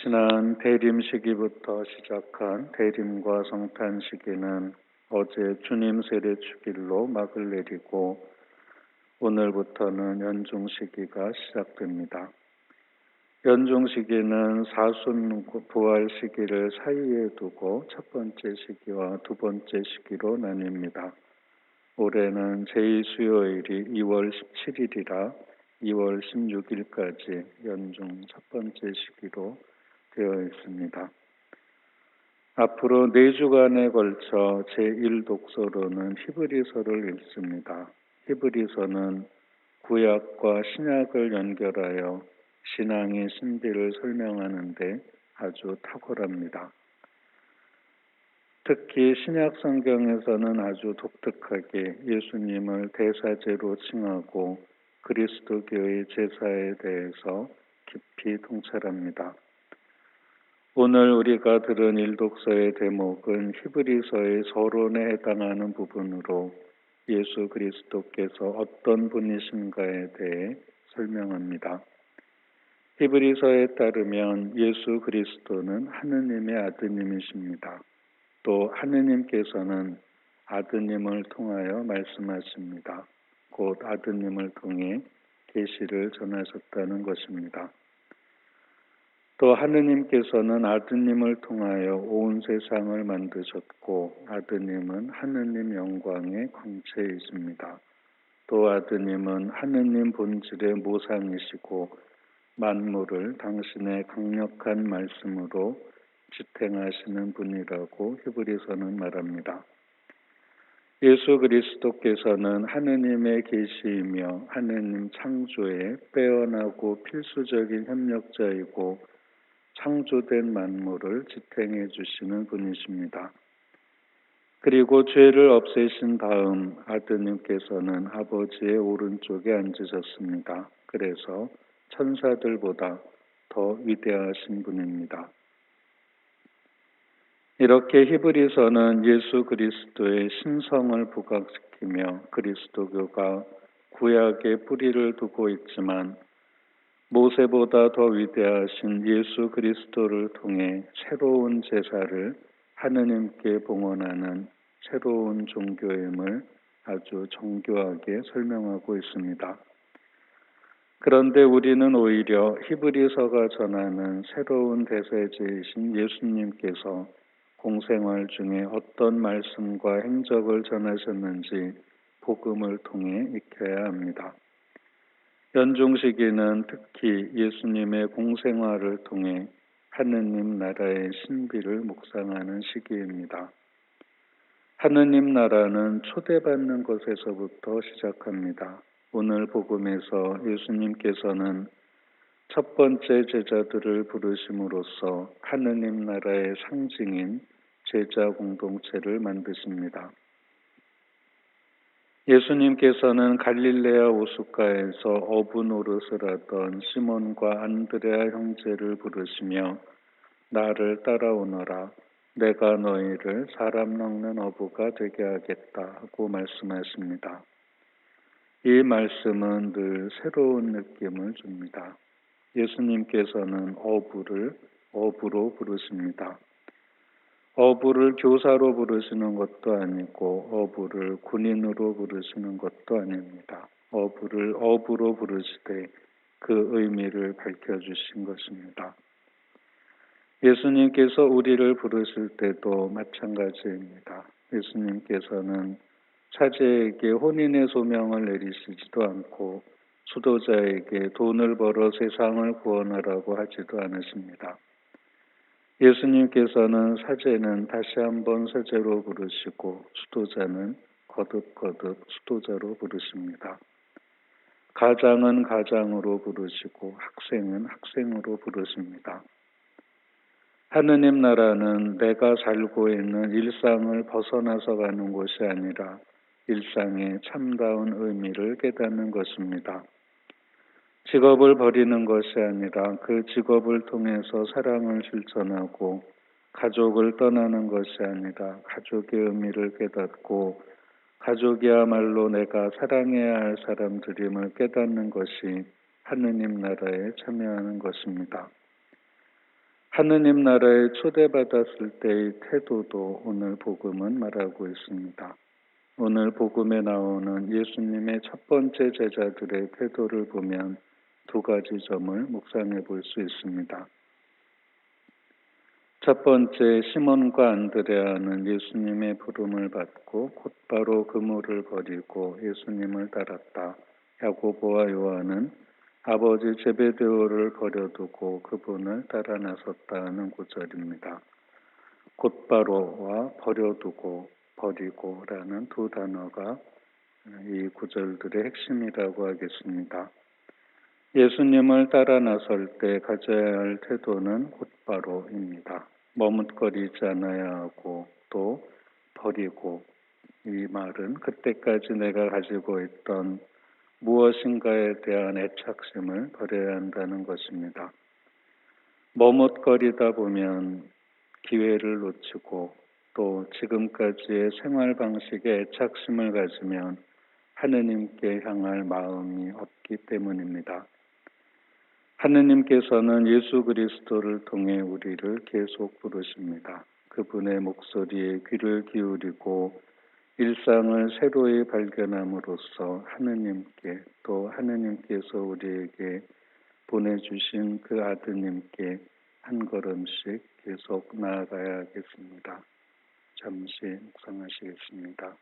지난 대림 시기부터 시작한 대림과 성탄 시기는 어제 주님 세례 주길로 막을 내리고 오늘부터는 연중 시기가 시작됩니다. 연중 시기는 사순 부활 시기를 사이에 두고 첫 번째 시기와 두 번째 시기로 나뉩니다. 올해는 제2수요일이 2월 17일이라 2월 16일까지 연중 첫 번째 시기로 되어 있습니다. 앞으로 4주간에 걸쳐 제1독서로는 히브리서를 읽습니다. 히브리서는 구약과 신약을 연결하여 신앙의 신비를 설명하는데 아주 탁월합니다. 특히 신약 성경에서는 아주 독특하게 예수님을 대사제로 칭하고 그리스도교의 제사에 대해서 깊이 통찰합니다. 오늘 우리가 들은 일독서의 대목은 히브리서의 서론에 해당하는 부분으로 예수 그리스도께서 어떤 분이신가에 대해 설명합니다. 히브리서에 따르면 예수 그리스도는 하느님의 아드님이십니다. 또 하느님께서는 아드님을 통하여 말씀하십니다. 곧 아드님을 통해 계시를 전하셨다는 것입니다. 또 하느님께서는 아드님을 통하여 온 세상을 만드셨고 아드님은 하느님 영광의 광채이십니다. 또 아드님은 하느님 본질의 모상이시고 만물을 당신의 강력한 말씀으로 지탱하시는 분이라고 히브리서는 말합니다. 예수 그리스도께서는 하느님의 계시이며 하느님 창조의 빼어나고 필수적인 협력자이고 창조된 만물을 지탱해 주시는 분이십니다. 그리고 죄를 없애신 다음 아드님께서는 아버지의 오른쪽에 앉으셨습니다. 그래서 천사들보다 더 위대하신 분입니다. 이렇게 히브리서는 예수 그리스도의 신성을 부각시키며 그리스도교가 구약의 뿌리를 두고 있지만 모세보다 더 위대하신 예수 그리스도를 통해 새로운 제사를 하느님께 봉헌하는 새로운 종교임을 아주 정교하게 설명하고 있습니다. 그런데 우리는 오히려 히브리서가 전하는 새로운 대세제이신 예수님께서 공생활 중에 어떤 말씀과 행적을 전하셨는지 복음을 통해 익혀야 합니다. 연중 시기는 특히 예수님의 공생활을 통해 하느님 나라의 신비를 묵상하는 시기입니다. 하느님 나라는 초대받는 것에서부터 시작합니다. 오늘 복음에서 예수님께서는 첫 번째 제자들을 부르심으로써 하느님 나라의 상징인 제자 공동체를 만드십니다. 예수님께서는 갈릴레아 오숫가에서 어부 노릇을 하던 시몬과 안드레아 형제를 부르시며 나를 따라오너라 내가 너희를 사람 낚는 어부가 되게 하겠다 하고 말씀하십니다. 이 말씀은 늘 새로운 느낌을 줍니다. 예수님께서는 어부를 어부로 부르십니다. 어부를 교사로 부르시는 것도 아니고 어부를 군인으로 부르시는 것도 아닙니다. 어부를 어부로 부르시되 그 의미를 밝혀주신 것입니다. 예수님께서 우리를 부르실 때도 마찬가지입니다. 예수님께서는 차제에게 혼인의 소명을 내리시지도 않고 수도자에게 돈을 벌어 세상을 구원하라고 하지도 않으십니다. 예수님께서는 사제는 다시 한번 사제로 부르시고 수도자는 거듭거듭 수도자로 부르십니다. 가장은 가장으로 부르시고 학생은 학생으로 부르십니다. 하느님 나라는 내가 살고 있는 일상을 벗어나서 가는 곳이 아니라 일상의 참다운 의미를 깨닫는 것입니다. 직업을 버리는 것이 아니라 그 직업을 통해서 사랑을 실천하고 가족을 떠나는 것이 아니라 가족의 의미를 깨닫고 가족이야말로 내가 사랑해야 할 사람들임을 깨닫는 것이 하느님 나라에 참여하는 것입니다. 하느님 나라에 초대받았을 때의 태도도 오늘 복음은 말하고 있습니다. 오늘 복음에 나오는 예수님의 첫 번째 제자들의 태도를 보면 두 가지 점을 묵상해 볼 수 있습니다. 첫 번째, 시몬과 안드레아는 예수님의 부름을 받고 곧바로 그물을 버리고 예수님을 따랐다. 야고보와 요한은 아버지 제베데오를 버려두고 그분을 따라 나섰다는 구절입니다. 곧바로와 버려두고 버리고라는 두 단어가 이 구절들의 핵심이라고 하겠습니다. 예수님을 따라 나설 때 가져야 할 태도는 곧바로입니다. 머뭇거리지 않아야 하고 또 버리고, 이 말은 그때까지 내가 가지고 있던 무엇인가에 대한 애착심을 버려야 한다는 것입니다. 머뭇거리다 보면 기회를 놓치고 또 지금까지의 생활 방식에 애착심을 가지면 하느님께 향할 마음이 없기 때문입니다. 하느님께서는 예수 그리스도를 통해 우리를 계속 부르십니다. 그분의 목소리에 귀를 기울이고 일상을 새로이 발견함으로써 하느님께 또 하느님께서 우리에게 보내주신 그 아드님께 한 걸음씩 계속 나아가야 하겠습니다. 잠시 묵상하시겠습니다.